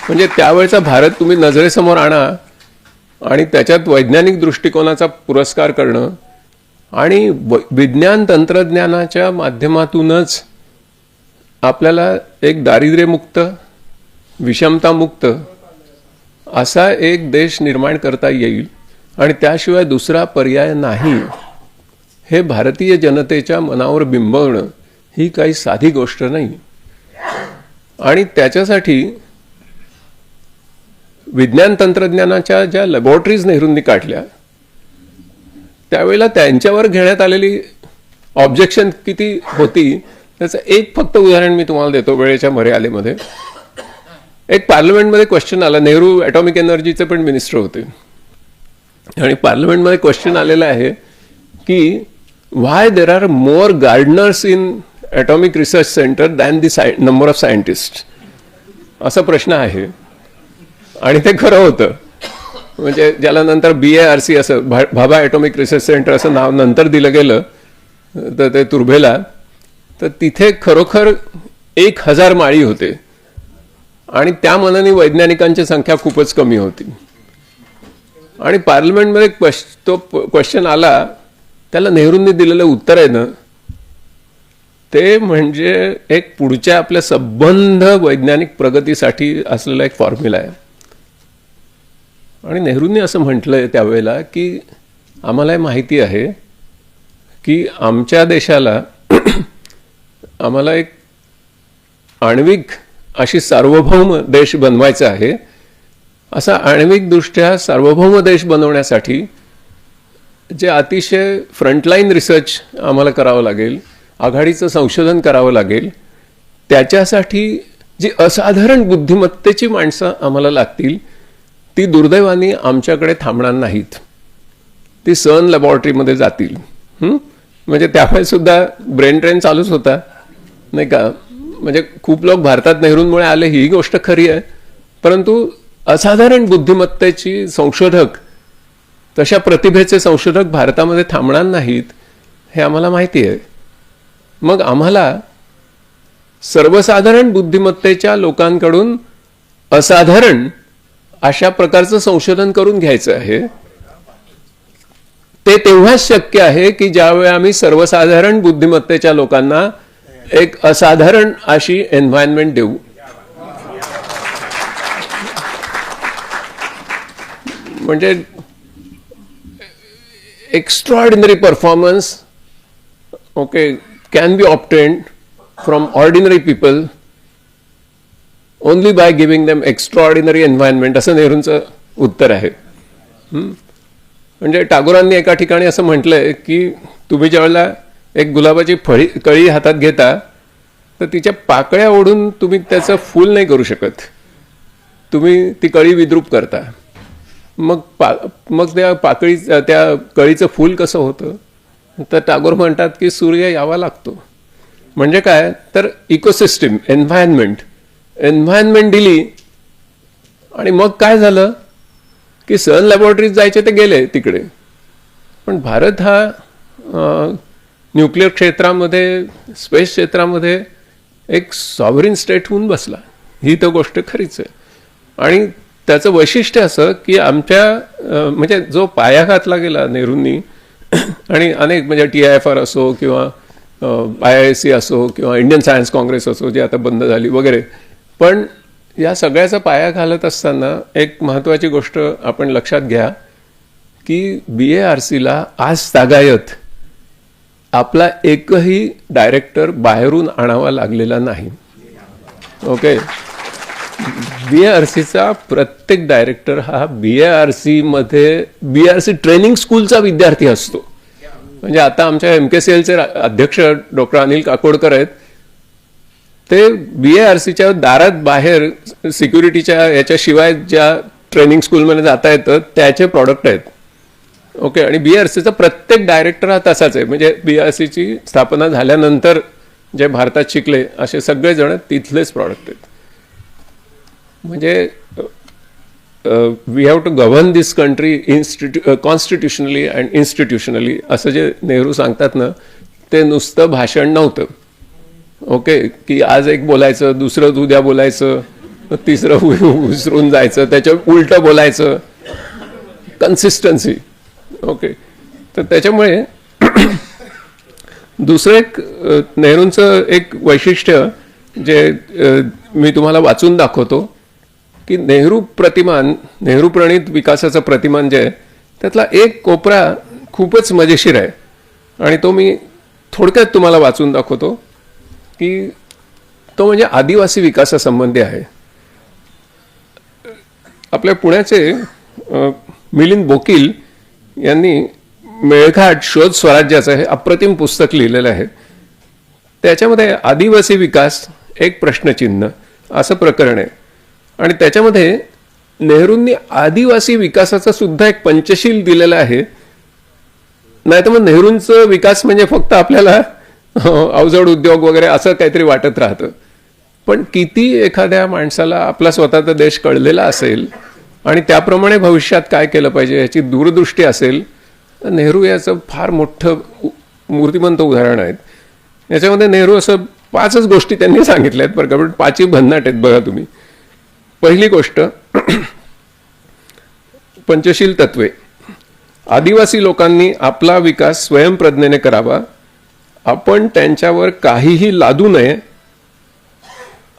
म्हणजे त्यावेळेचा भारत तुम्ही नजरेसमोर आणा आणि त्याच्यात वैज्ञानिक दृष्टिकोनाचा पुरस्कार करणं आणि विज्ञान तंत्रज्ञानाच्या माध्यमातूनच आपल्याला एक दारिद्र्यमुक्त विषमतामुक्त असा एक देश निर्माण करता येईल आणि त्याशिवाय दुसरा पर्याय नाही हे भारतीय जनतेच्या मनावर बिंबवणं ही काही साधी गोष्ट नाही. आणि त्याच्यासाठी विज्ञान तंत्रज्ञानाच्या ज्या लॅबॉरेटरीज नेहरूंनी काढल्या त्यावेळेला त्यांच्यावर घेण्यात आलेली ऑब्जेक्शन किती होती त्याचं एक फक्त उदाहरण मी तुम्हाला देतो वेळेच्या मर्यादेमध्ये. एक पार्लमेंटमध्ये क्वेश्चन आला, नेहरू ॲटॉमिक एनर्जीचे पण मिनिस्टर होते आणि पार्लमेंटमध्ये क्वेश्चन आलेला आहे की why there are more gardeners in atomic research centre than the number of scientist असा प्रश्न आहे. आणि ते खरं होतं. म्हणजे ज्याला नंतर BARC असं भाभा ॲटॉमिक रिसर्च सेंटर असं नाव नंतर दिलं गेलं तर ते तुर्भेला, तर तिथे खरोखर 1000 माळी होते आणि त्या मानाने वैज्ञानिकांची संख्या खूपच कमी होती. आणि पार्लमेंटमध्ये तो क्वेश्चन आला, त्याला नेहरूंनी दिलेलं उत्तर आहे ना ते म्हणजे एक पुढच्या आपल्या संबंध वैज्ञानिक प्रगतीसाठी असलेला एक फॉर्म्युला आहे. आणि नेहरूंनी असं म्हटलंय त्यावेळेला की आम्हाला माहिती आहे की आमच्या देशाला आम्हाला एक आण्विक अशी सार्वभौम देश बनवायचा आहे. असा आण्विकदृष्ट्या सार्वभौम देश बनवण्यासाठी जे अतिशय फ्रंटलाईन रिसर्च आम्हाला करावं लागेल, आघाडीचं संशोधन करावं लागेल, त्याच्यासाठी जी असाधारण बुद्धिमत्तेची माणसं आम्हाला लागतील ती दुर्दैवाने आमच्याकडे थांबणार नाहीत. ती CERN लॅबॉरेटरीमध्ये जातील. म्हणजे त्यावेळेस सुद्धा ब्रेन ट्रेन चालूच होता नाही का. म्हणजे खूप लोक भारतात नेहरूंमुळे आले ही गोष्ट खरी आहे, परंतु असाधारण बुद्धिमत्तेची संशोधक, तशा प्रतिभेचे संशोधक भारतामध्ये थांबणार नाहीत हे आम्हाला माहिती आहे. मग आम्हाला सर्वसाधारण बुद्धिमत्तेच्या लोकांकडून असाधारण अशा प्रकारचं संशोधन करून घ्यायचं आहे. ते तेव्हाच शक्य आहे की ज्यावेळी आम्ही सर्वसाधारण बुद्धिमत्तेच्या लोकांना एक असाधारण अशी एन्व्हायरमेंट देऊ. म्हणजे extraordinary performance can be obtained from ordinary people only by giving them extraordinary environment असं नेहरूंचं उत्तर आहे. म्हणजे टागोरांनी एका ठिकाणी असं म्हटलंय की तुम्ही ज्यावेळेला एक गुलाबाची कळी हातात घेता तर तिच्या पाकळ्या ओढून तुम्ही त्याचं फूल नाही करू शकत, तुम्ही ती कळी विद्रूप करता. मग त्या कळीचं फूल कसं होतं तर टागोर म्हणतात की सूर्य यावा लागतो. म्हणजे काय तर इकोसिस्टम एन्व्हायरमेंट दिली आणि मग काय झालं की CERN लॅबॉरेटरीज जायचे ते गेले तिकडे. पण भारत हा न्यूक्लिअर क्षेत्रामध्ये स्पेस क्षेत्रामध्ये एक सॉव्हरीन स्टेट होऊन बसला. ही तर गोष्ट खरीच आहे. आणि त्याचं वैशिष्ट्य असं की आमच्या म्हणजे जो पाया घातला गेला नेहरूंनी आणि अनेक म्हणजे TIFR असो किंवा IISc असो किंवा इंडियन सायन्स काँग्रेस असो जी आता बंद झाली वगैरे, पण या सगळ्याचा पाया घालत असताना एक महत्त्वाची गोष्ट आपण लक्षात घ्या की BARCला आज तागायत आपला एकही डायरेक्टर बाहेरून आणावा लागलेला नाही. BARCचा प्रत्येक डायरेक्टर हा BARC ट्रेनिंग स्कूलचा विद्यार्थी असतो. म्हणजे आता आमच्या MKCLचे अध्यक्ष डॉक्टर अनिल काकोडकर आहेत, ते BARCच्या दारात बाहेर सिक्युरिटीच्या याच्याशिवाय ज्या ट्रेनिंग स्कूलमध्ये जाता येतं त्याचे प्रॉडक्ट आहेत. ओके. आणि BRCचा प्रत्येक डायरेक्टर हा तसाच आहे. म्हणजे BRCची स्थापना झाल्यानंतर जे भारतात शिकले असे सगळेजण तिथलेच प्रॉडक्ट आहेत. म्हणजे we have to govern this country constitutionally and institutionally असं जे नेहरू सांगतात ना, ते नुसतं भाषण नव्हतं. ओके. की आज एक बोलायचं, दुसरं उद्या बोलायचं, तिसरं विसरून जायचं, त्याच्या उलटं बोलायचं, कन्सिस्टन्सी. ओके. तर त्याच्यामुळे दुसरं एक नेहरूंचं एक वैशिष्ट्य जे मी तुम्हाला वाचून दाखवतो की नेहरू प्रणित विकासाचं प्रतिमान जे आहे त्यातला एक कोपरा खूपच मजेशीर आहे आणि तो मी थोडक्यात तुम्हाला वाचून दाखवतो की तो म्हणजे आदिवासी विकासासंबंधी आहे. आपल्या पुण्याचे मिलिंद बोकील यांनी मेळघाट शोध स्वराज्याचं हे अप्रतिम पुस्तक लिहिलेलं आहे. त्याच्यामध्ये आदिवासी विकास एक प्रश्नचिन्ह असं प्रकरण आहे आणि त्याच्यामध्ये नेहरूंनी आदिवासी विकासाचा सुद्धा एक पंचशील दिलेला आहे. नाही तर मग नेहरूंचं विकास म्हणजे फक्त आपल्याला अवजड उद्योग वगैरे असं काहीतरी वाटत राहतं. पण किती एखाद्या माणसाला आपला स्वतःचा देश कळलेला असेल आणि त्याप्रमाणे भविष्यात काय केलं पाहिजे याची दूरदृष्टी असेल तर नेहरू याचं फार मोठं मूर्तिमंत उदाहरण आहेत. याच्यामध्ये नेहरू असं 5च गोष्टी त्यांनी सांगितल्या आहेत बरं का, पण 5ही भन्नाट आहेत बघा तुम्ही. पहिली गोष्ट, पंचशील तत्वे. आदिवासी लोकांनी आपला विकास स्वयंप्रज्ञेने करावा. आपण त्यांच्यावर काहीही लादू नये.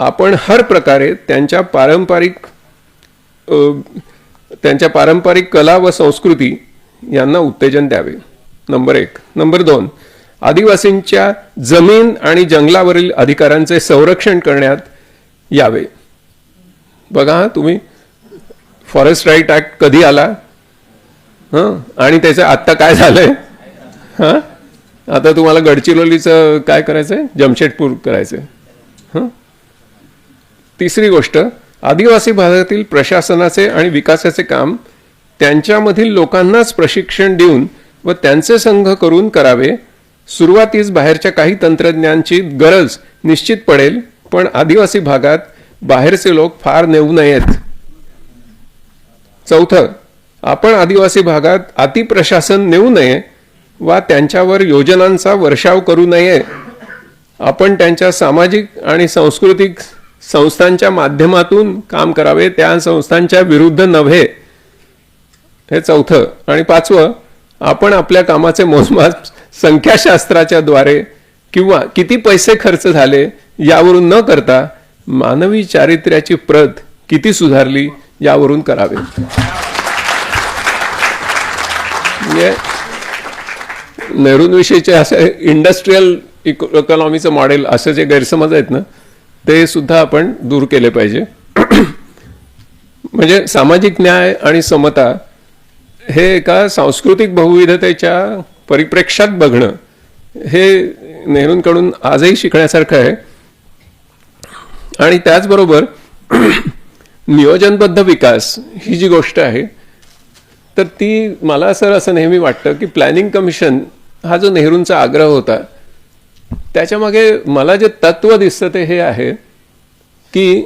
आपण हर प्रकारे त्यांच्या पारंपरिक कला व संस्कृती यांना उत्तेजन द्यावे. नंबर 1. नंबर 2, आदिवासींच्या जमीन आणि जंगलावरील अधिकारांचे संरक्षण करण्यात यावे. बघा तुम्ही, फॉरेस्ट राईट ऍक्ट कधी आला आणि त्याचं आत्ता काय झालंय. आता तुम्हाला गडचिरोलीचं काय करायचंय, जमशेदपूर करायचंय. तिसरी गोष्ट, आदिवासी भागातील प्रशासनाचे आणि विकासाचे काम त्यांच्यामधील लोकांनाच प्रशिक्षण देऊन व त्यांचे संघ करून करावे. सुरुवातीस बाहेरच्या काही तंत्रज्ञांची गरज निश्चित पडेल, पण आदिवासी भागात बाहेरचे लोक फार नेऊ नयेत. चौथं, आपण आदिवासी भागात अतिप्रशासन नेऊ नये वा त्यांच्यावर योजनांचा वर्षाव करू नये. आपण त्यांच्या सामाजिक आणि सांस्कृतिक संस्थांच्या माध्यमातून काम करावे, त्या संस्थांच्या विरुद्ध नव्हे. हे चौथं. आणि 5वं, आपण आपल्या कामाचे मोजमाप संख्याशास्त्राच्या द्वारे किंवा किती पैसे खर्च झाले यावरून न करता मानवी चारित्र्याची प्रत किती सुधारली यावरून करावे. म्हणजे नेहरूंविषयीचे असे इंडस्ट्रीयल इकॉनॉमीचं मॉडेल असे जे गैरसमज आहेत ना, ते सुद्धा आपण दूर केले पाहिजे. म्हणजे सामाजिक न्याय आणि समता हे एका सांस्कृतिक बहुविधतेच्या परिप्रेक्ष्यात बघणं हे नेहरूंकडून आजही शिकण्यासारखं आहे. आणि त्याचबरोबर नियोजनबद्ध विकास ही जी गोष्ट आहे तर ती मला असं नेहमी वाटतं की प्लॅनिंग कमिशन हा जो नेहरूंचा आग्रह होता त्याच्यामागे मला जे तत्व दिसतं ते हे आहे की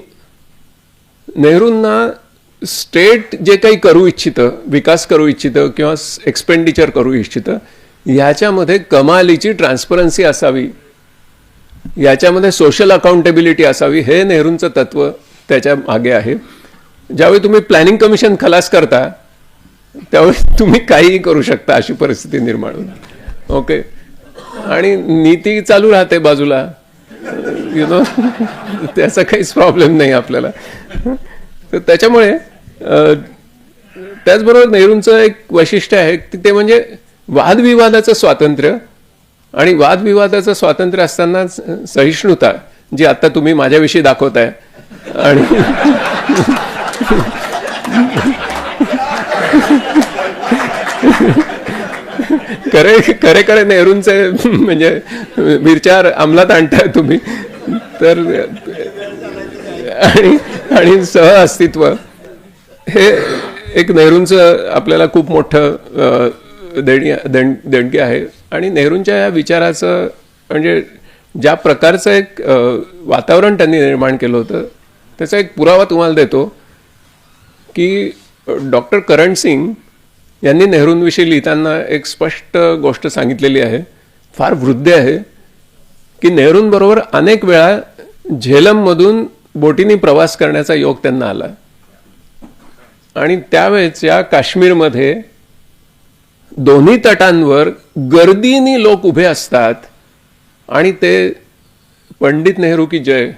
नेहरूंना स्टेट जे काही करू इच्छितं, विकास करू इच्छितं किंवा एक्सपेंडिचर करू इच्छितं, याच्यामध्ये कमालीची ट्रान्सपरन्सी असावी, याच्यामध्ये सोशल अकाउंटेबिलिटी असावी. हे नेहरूंचं तत्व त्याच्या मागे आहे. ज्यावेळी तुम्ही प्लॅनिंग कमिशन खलास करता त्यावेळी तुम्ही काहीही करू शकता अशी परिस्थिती निर्माण होते. ओके. आणि नीती चालू राहते बाजूला, त्याचा काहीच प्रॉब्लेम नाही आपल्याला. तर त्याच्यामुळे त्याचबरोबर नेहरूंचं एक वैशिष्ट्य आहे ते म्हणजे वादविवादाचं स्वातंत्र्य. आणि वादविवादाचं स्वातंत्र्य असताना सहिष्णुता जी आता तुम्ही माझ्याविषयी दाखवताय. आणि खरे नेहरूंचे म्हणजे विचार अंमलात आणताय तुम्ही तर. आणि सह अस्तित्व हे एक नेहरूंचं आपल्याला खूप मोठं देणगी आहे. आणि नेहरूंच्या या विचाराचं म्हणजे ज्या प्रकारचं एक वातावरण त्यांनी निर्माण केलं होतं त्याचा एक पुरावा तुम्हाला देतो की डॉक्टर करण सिंग यांनी नेहरूंविषयी लिहिताना एक स्पष्ट गोष्ट सांगितलेली आहे, फार वृद्ध आहे, की नेहरूंबरोबर अनेक वेळा झेलममधून बोटीने प्रवास करण्याचा योग त्यांना आला. आणि त्यावेळेच्या काश्मीरमध्ये दोन्ही तटांवर गर्दीने लोक उभे असतात आणि ते पंडित नेहरू की जय,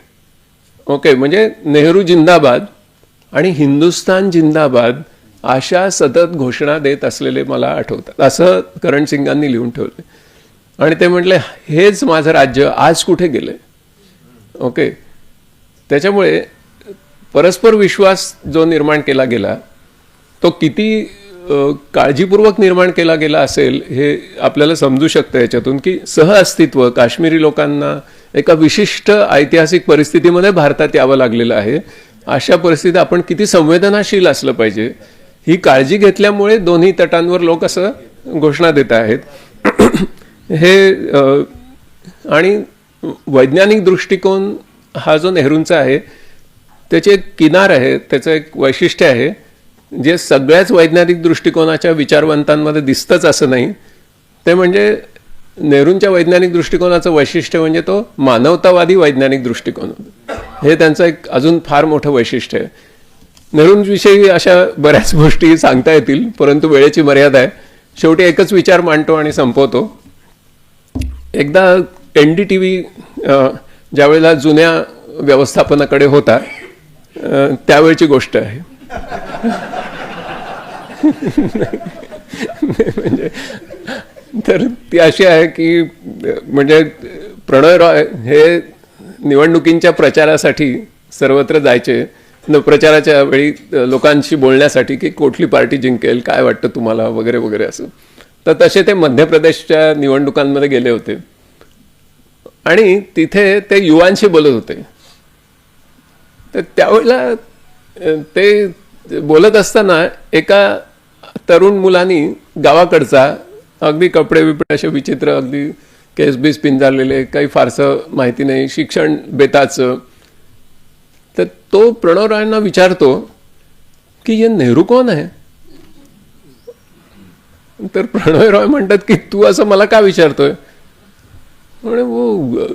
ओके, म्हणजे नेहरू जिंदाबाद आणि हिंदुस्तान जिंदाबाद अशा सतत घोषणा देत असलेले मला आठवतात, असं करण सिंगांनी लिहून ठेवले. आणि ते म्हटले हेच माझं राज्य आज कुठे गेले. ओके, त्याच्यामुळे परस्पर विश्वास जो निर्माण केला गेला तो किती काळजीपूर्वक निर्माण केला गेला असेल हे आपल्याला समजू शकतं याच्यातून, की सहअस्तित्व काश्मीरी लोकांना एका विशिष्ट ऐतिहासिक परिस्थितीमध्ये भारतात यावं लागलेलं आहे. अशा परिस्थितीत आपण किती संवेदनाशील असलं पाहिजे ही काळजी घेतल्यामुळे दोन्ही तटांवर लोक असं घोषणा देत आहेत. हे आणि वैज्ञानिक दृष्टिकोन हा जो नेहरूंचा आहे त्याची एक किनार आहे, त्याचं एक वैशिष्ट्य आहे जे सगळ्याच वैज्ञानिक दृष्टिकोनाच्या विचारवंतांमध्ये दिसतंच असं नाही. ते म्हणजे नेहरूंच्या वैज्ञानिक दृष्टिकोनाचं वैशिष्ट्य म्हणजे तो मानवतावादी वैज्ञानिक दृष्टिकोन. हे त्यांचं एक अजून फार मोठं वैशिष्ट्य आहे. नेहरूंविषयी अशा बऱ्याच गोष्टी सांगता येतील परंतु वेळेची मर्यादा आहे. शेवटी एकच विचार मांडतो आणि संपवतो. एकदा NDTV ज्यावेळेला जुन्या व्यवस्थापनाकडे होता त्यावेळची गोष्ट आहे. म्हणजे तर ती अशी आहे की म्हणजे प्रणय रॉय हे निवडणुकींच्या प्रचारासाठी सर्वत्र जायचे, प्रचाराच्या वेळी लोकांशी बोलण्यासाठी की कुठली पार्टी जिंकेल, काय वाटतं तुम्हाला वगैरे वगैरे असं. तर तसे ते मध्य प्रदेशच्या निवडणुकांमध्ये गेले होते आणि तिथे ते युवांशी बोलत होते. तर त्यावेळेला ते बोलत असताना एका तरुण मुलांनी गावाकडचा अगदी कपडे बिपडे असे विचित्र, अगदी केस बीस पिंजारलेले, काही फारसं माहिती नाही, शिक्षण बेताचं. तर तो प्रणव रायांना विचारतो की ये नेहरू कोण है. तर प्रणव रॉय म्हणतात की तू असं मला का विचारतोय. म्हणे वो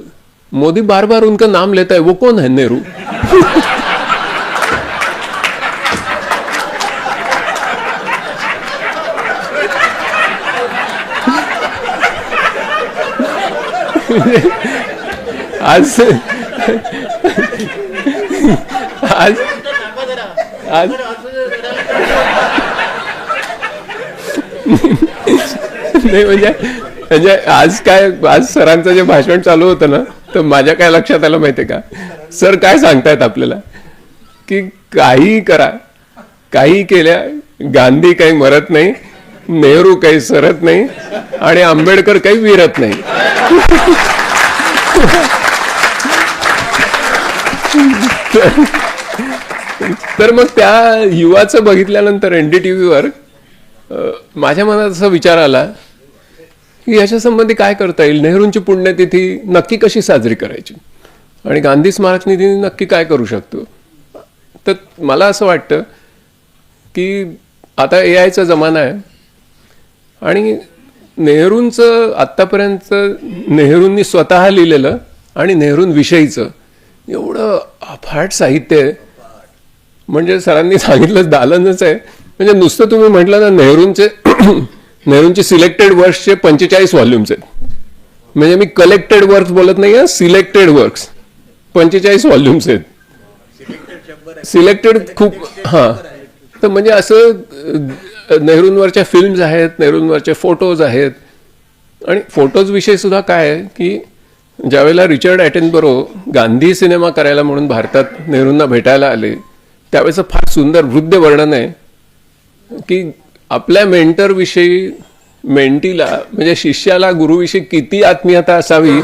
मोदी बार बार उनका नाम लेता है, वो कौन है नेहरू. आज आज आज नाही म्हणजे आज सरांचं जे भाषण चालू होतं ना तर माझ्या काय लक्षात आलं माहितीये का, सर काय सांगतायत आपल्याला की काही करा, काही केल्या, गांधी काही मरत नाही, नेहरू काही सरत नाही आणि आंबेडकर काही विरत नाही. तर मग त्या युवाचं बघितल्यानंतर NDTVवर माझ्या मनात असा विचार आला की याच्या संबंधी काय करता येईल, नेहरूंची पुण्यतिथी नक्की कशी साजरी करायची आणि गांधी स्मारक निधी नक्की काय करू शकतो. तर मला असं वाटतं की आता AIचा जमाना आहे आणि नेहरूंचं आत्तापर्यंत नेहरूंनी स्वतः लिहिलेलं आणि नेहरूंविषयीचं एवढं अफाट साहित्य आहे. म्हणजे सरांनी सांगितलं दालनच आहे. म्हणजे नुसतं तुम्ही म्हटलं ना नेहरूंचे सिलेक्टेड वर्क्सचे 45 व्हॉल्यूम्स आहेत. म्हणजे मी कलेक्टेड वर्क्स बोलत नाही आहे, सिलेक्टेड वर्क्स 45 व्हॉल्यूम्स आहेत. सिलेक्टेड खूप हां. तर म्हणजे असं नेहरूंवरच्या फिल्म्स आहेत, नेहरूंवरचे फोटोज आहेत. आणि फोटोज विषयी सुद्धा काय आहे की ज्यावेळेला रिचर्ड ॲटनबरो गांधी सिनेमा करायला म्हणून भारतात नेहरूंना भेटायला आले त्यावेळेचं फार सुंदर वृद्ध वर्णन आहे की आपल्या मेंटरविषयी मेंटीला म्हणजे शिष्याला गुरुविषयी किती आत्मीयता असावी.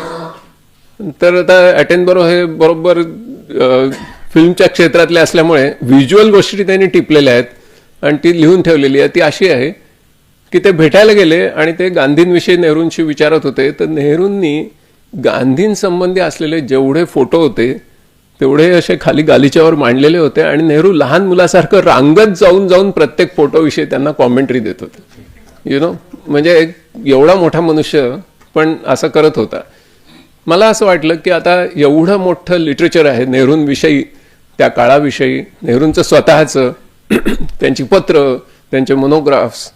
तर आता ॲटनबरो हे बरोबर फिल्मच्या क्षेत्रातले असल्यामुळे व्हिज्युअल गोष्टी त्यांनी टिपलेल्या आहेत आणि ती लिहून ठेवलेली आहे. ती अशी आहे की ते भेटायला गेले आणि ते गांधींविषयी नेहरूंशी विचारत होते. तर नेहरूंनी गांधींसंबंधी असलेले जेवढे फोटो होते तेवढे असे खाली गालिच्यावर मांडलेले होते आणि नेहरू लहान मुलासारखं रांगत जाऊन जाऊन प्रत्येक फोटोविषयी त्यांना कॉमेंट्री देत होते. म्हणजे एक एवढा मोठा मनुष्य पण असं करत होता. मला असं वाटलं की आता एवढं मोठं लिटरेचर आहे नेहरूंविषयी, त्या काळाविषयी, नेहरूंचं स्वतःचं, त्यांची पत्र, त्यांचे मोनोग्राफ्स,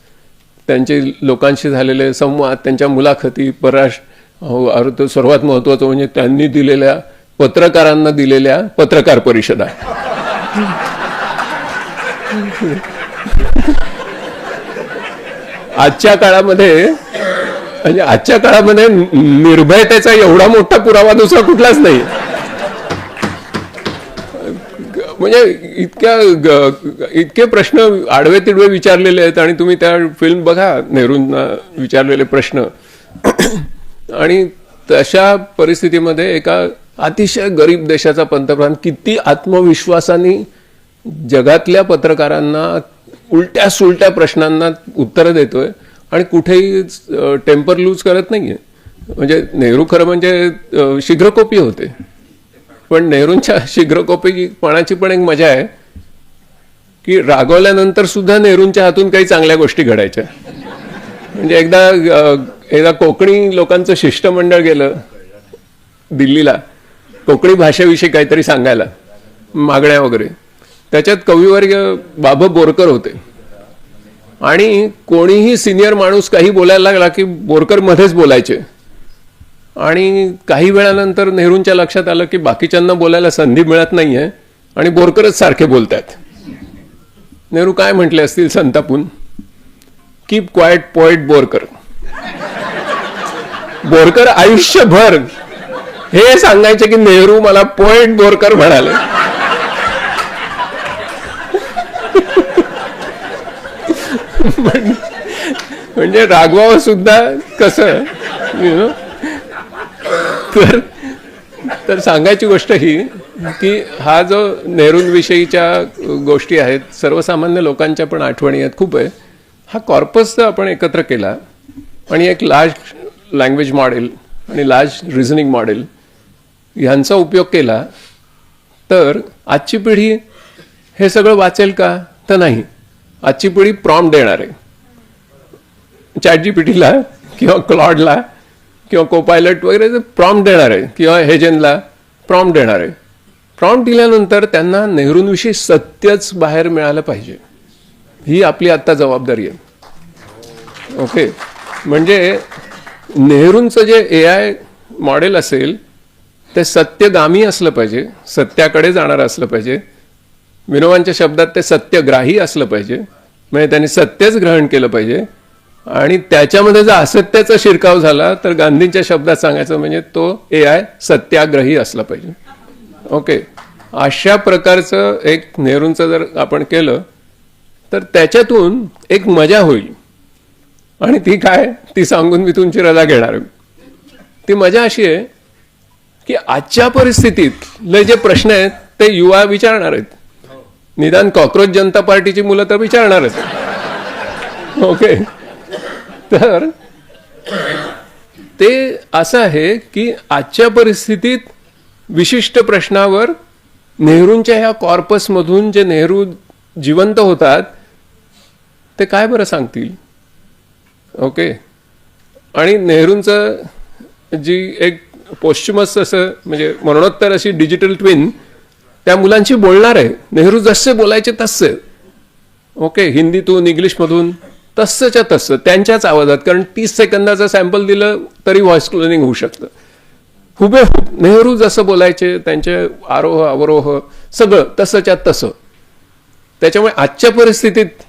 त्यांचे लोकांशी झालेले संवाद, त्यांच्या मुलाखती, सर्वात महत्त्वाचं म्हणजे त्यांनी दिलेल्या पत्रकारांना दिलेल्या पत्रकार परिषदा. आजच्या काळामध्ये निर्भयतेचा एवढा मोठा पुरावा दुसरा कुठलाच नाही. म्हणजे इतके प्रश्न आडवे तिडवे विचारलेले आहेत आणि तुम्ही त्या फिल्म बघा, नेहरूंना विचारलेले प्रश्न. आणि तशा परिस्थितीमध्ये एका अतिशय गरीब देशाचा पंतप्रधान किती आत्मविश्वासाने जगातल्या पत्रकारांना उलट्या सुलट्या प्रश्नांना उत्तरं देतोय आणि कुठेही टेम्पर लूज करत नाहीये. म्हणजे नेहरू खरं म्हणजे शीघ्रकोपी होते, पण नेहरूंच्या शीघ्रकोपीपणाची पण एक मजा आहे की रागवल्यानंतर सुद्धा नेहरूंच्या हातून काही चांगल्या गोष्टी घडायच्या. म्हणजे एकदा कोकणी लोकांचं शिष्टमंडळ गेलं दिल्लीला कोकणी भाषेविषयी काहीतरी सांगायला, मागण्या वगैरे. त्याच्यात कविवर्य बाबा बोरकर होते आणि कोणीही सिनियर माणूस काही बोलायला लागला की बोरकर मध्येच बोलायचे. आणि काही वेळानंतर नेहरूंच्या लक्षात आलं की बाकीच्यांना बोलायला संधी मिळत नाहीये आणि बोरकरच सारखे बोलतात. नेहरू काय म्हटले असतील संतापून, keep quiet poet Borkar. Borkar आयुष्यभर हे सांगायचे की नेहरू मला पोएट बोरकर म्हणाले. म्हणजे रागवावं सुद्धा कसं. तर सांगायची गोष्ट ही की हा जो नेहरूंविषयीच्या गोष्टी आहेत, सर्वसामान्य लोकांच्या पण आठवणी आहेत, खूप आहे. हा कॉर्पस आपण एकत्र केला आणि एक लार्ज लँग्वेज मॉडेल आणि लार्ज रिझनिंग मॉडेल ह्यांचा उपयोग केला तर आजची पिढी हे सगळं वाचेल का? तर नाही. आजची पिढी प्रॉम्प्ट देणार आहे ChatGPTला किंवा क्लॉडला किंवा कोपायलट वगैरे प्रॉम्प्ट देणार आहे किंवा हेजेनला प्रॉम्प्ट देणार आहे. प्रॉम्प्ट दिल्यानंतर त्यांना नेहरूंविषयी सत्यच बाहेर मिळालं पाहिजे, ही आपली आत्ता जबाबदारी आहे. ओके, म्हणजे नेहरूंचं जे AI मॉडेल असेल ते सत्यगामी असलं पाहिजे, सत्याकडे जाणारं असलं पाहिजे. विनोबांच्या शब्दात ते सत्यग्राही असलं पाहिजे, म्हणजे त्यांनी सत्यच ग्रहण केलं पाहिजे. आणि त्याच्यामध्ये जर असत्याचा शिरकाव झाला तर गांधींच्या शब्दात सांगायचं म्हणजे तो AI सत्याग्रही असला पाहिजे. ओके, अशा प्रकारचं एक नेहरूंचं जर आपण केलं तर त्याच्यातून एक मजा होईल. आणि ती काय, ती सांगून मी तुमची रजा घेणार आहे. ती मजा अशी आहे की आजच्या परिस्थितीतले जे प्रश्न आहेत ते युवा विचारणार आहेत. निदान कॉक्रोच जनता पार्टीची मुलं तर विचारणारच. ओके, तर ते असं आहे की आजच्या परिस्थितीत विशिष्ट प्रश्नावर नेहरूंच्या ह्या कॉर्पसमधून जे नेहरू जिवंत होतात ते काय बरं सांगतील. ओके, आणि नेहरूंचं जी एक पोस्च्युमस असं म्हणजे मरणोत्तर अशी डिजिटल ट्विन त्या मुलांशी बोलणार आहे. नेहरू जसे बोलायचे तसे, ओके, हिंदीतून इंग्लिशमधून तसंच्या तसं त्यांच्याच आवाजात. कारण 30 सेकंदाचं सॅम्पल दिलं तरी व्हॉइस क्लोनिंग होऊ शकतं. हुबेहूब नेहरू जसं बोलायचे, त्यांचे आरोह अवरोह सगळं तसंच्या तसं. त्याच्यामुळे आजच्या परिस्थितीत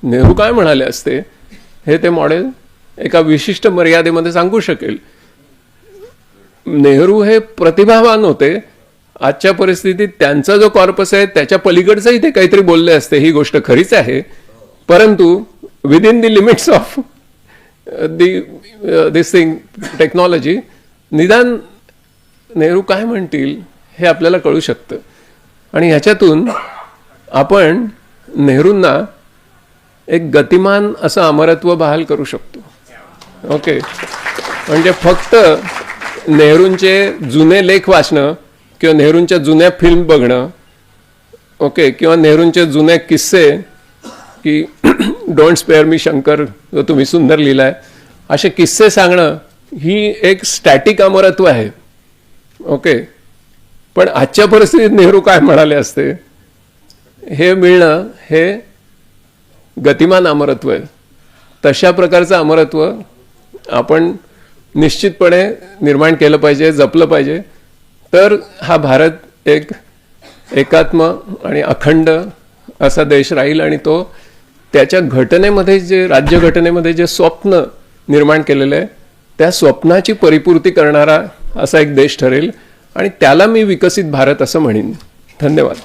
नेहरू काय म्हणाले असते हे ते मॉडेल एका विशिष्ट मर्यादेमध्ये सांगू शकेल. नेहरू हे प्रतिभावान होते. आजच्या परिस्थितीत त्यांचा जो कॉर्पस आहे त्याच्या पलीकडचंही ते काहीतरी बोलले असते, ही गोष्ट खरीच आहे. परंतु within the limits of this thing technology निदान नेहरू काय म्हणतील हे आपल्याला कळू शकतं. आणि ह्याच्यातून आपण नेहरूंना एक गतिमान असं अमरत्व बहाल करू शकतो. ओके, म्हणजे फक्त नेहरूंचे जुने लेख वाचणं किंवा नेहरूंच्या जुन्या फिल्म बघणं, ओके, किंवा नेहरूंचे जुने किस्से की डोंट स्पेअर मी शंकर जो तुम्ही सुंदर लिहिलाय, असे किस्से सांगणं ही एक स्टॅटिक अमरत्व आहे. ओके, पण आजच्या परिस्थितीत नेहरू काय म्हणाले असते हे मिळणं हे गतिमान अमरत्व आहे. तशा प्रकारचं अमरत्व आपण निश्चितपणे निर्माण केलं पाहिजे, जपलं पाहिजे. तर हा भारत एक एकात्म आणि अखंड असा देश राहील आणि तो त्याच्या घटनेमध्ये जे राज्यघटनेमध्ये जे स्वप्न निर्माण केलेलं आहे त्या स्वप्नाची परिपूर्ती करणारा असा एक देश ठरेल आणि त्याला मी विकसित भारत असं म्हणेन. धन्यवाद.